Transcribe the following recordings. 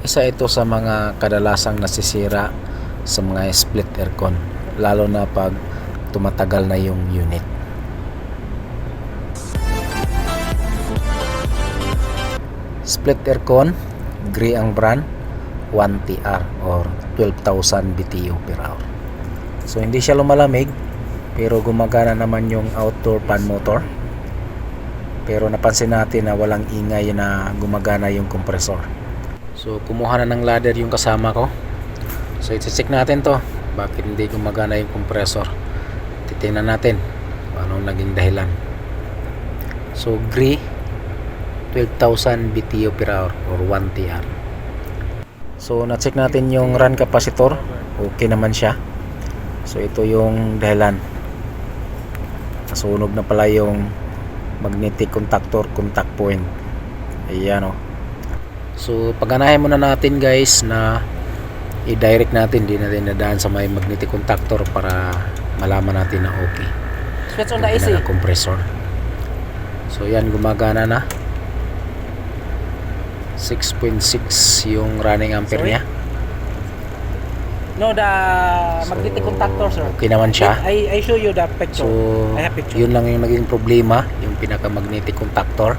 Isa ito sa mga kadalasang nasisira sa mga split aircon, lalo na pag tumatagal na yung unit. Split aircon, gray ang brand, 1TR or 12,000 BTU per hour. So hindi siya lumalamig, pero gumagana naman yung outdoor fan motor. Pero napansin natin na walang ingay na gumagana yung compressor. So kumuha na ng ladder yung kasama ko. So i-check natin to, bakit hindi gumagana yung compressor. Titingnan natin anong naging dahilan. So gray, 12,000 BTU per hour or 1TR. So na-check natin yung run capacitor, okay naman siya. So ito yung dahilan, nasunog na pala yung magnetic contactor, contact point. Ayan o. So pagganahin muna natin guys na i-direct natin, di natin nadaan sa may magnetic contactor para malaman natin na okay. Switch on the AC. Compressor. So yan, gumagana na. 6.6 yung running ampere niya. No, the magnetic contactor, sir. Okay naman siya. I show you the picture. So I have picture. yun lang yung naging problema, yung pinaka magnetic contactor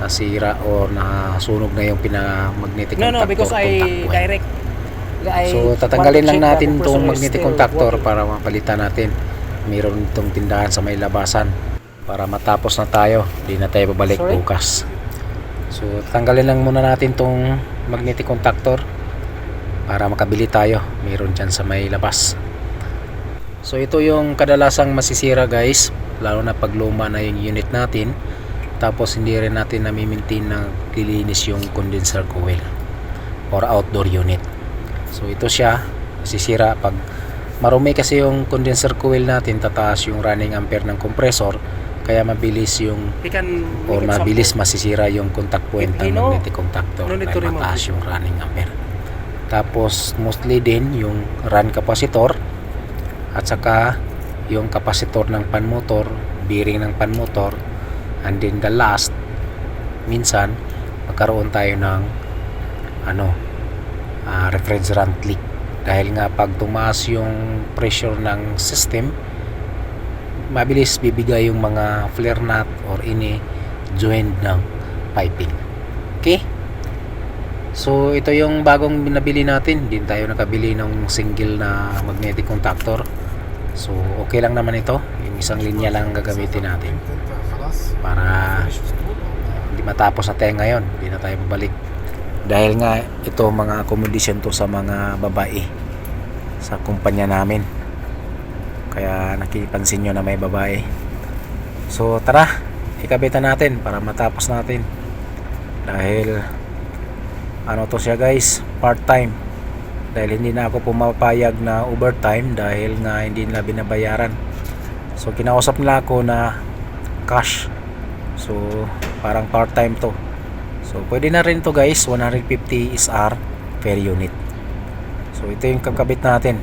nasira or nasunog na yung pinaka magnetic contactor. No, because I direct. So tatanggalin lang natin itong magnetic contactor para mapalitan natin. Mayroon itong tindahan sa may labasan para matapos na tayo, hindi na tayo babalik bukas. So tanggalin lang muna natin itong magnetic contactor para makabili tayo. Mayroon dyan sa may labas. So ito yung kadalasang masisira guys, lalo na pag luma na yung unit natin, tapos hindi rin natin nami-maintain na lilinis yung condenser coil or outdoor unit. So ito siya, masisira pag marumi kasi yung condenser coil natin, tataas yung running ampere ng compressor, kaya mabilis yung or mabilis masisira yung contact point ng magnetic contactor, kaya mataas yung running ampere. Tapos mostly din yung run capacitor at saka yung capacitor ng fan motor, bearing ng fan motor, and then the last, minsan magkaroon tayo ng refrigerant leak, dahil nga pag tumaas yung pressure ng system, mabilis bibigay yung mga flare nut or ini joint ng piping. Okay, so ito yung bagong binabili natin, din tayo nakabili ng single na magnetic contactor. So okay lang naman ito, yung isang linya lang gagamitin natin para hindi matapos na tayo ngayon, hindi na tayo babalik. Dahil nga ito mga accommodation to sa mga babae sa kumpanya namin, kaya nakipansin nyo na may babae. So tara, ikabitan natin para matapos natin, dahil to siya guys, part time, dahil hindi na ako pumapayag na overtime dahil nga hindi nila binabayaran. So kinausap nila ako na cash, so parang part time to. So pwede na rin to guys, 150 SR per unit. So ito yung kakabit natin,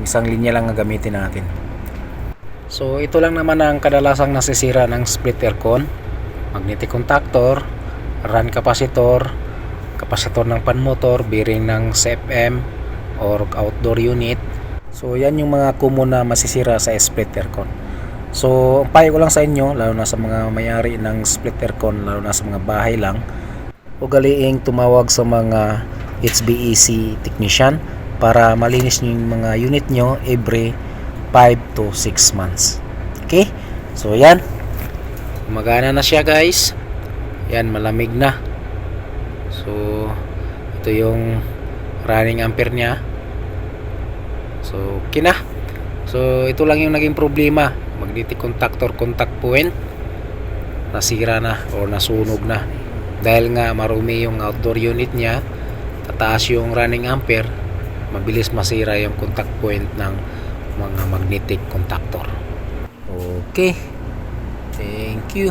isang linya lang na gamitin natin. So ito lang naman ang kadalasang nasisira ng split aircon: magnetic contactor, run capacitor, capacitor ng fan motor, bearing ng CFM or outdoor unit. So yan yung mga common na masisira sa split aircon. So ang payo ko lang sa inyo, lalo na sa mga may-ari ng split aircon, lalo na sa mga bahay lang, ugaliing tumawag sa mga HVAC technician para malinis nyo yung mga unit nyo every 5 to 6 months. Okay, so yan, gumagana na siya guys. Yan, malamig na. So ito yung running ampere nya. So okay na. So ito lang yung naging problema, magnetic contactor contact point nasira na o nasunog na, dahil nga marumi yung outdoor unit nya, tataas yung running ampere, mabilis masira yung contact point ng mga magnetic contactor. Okay, thank you.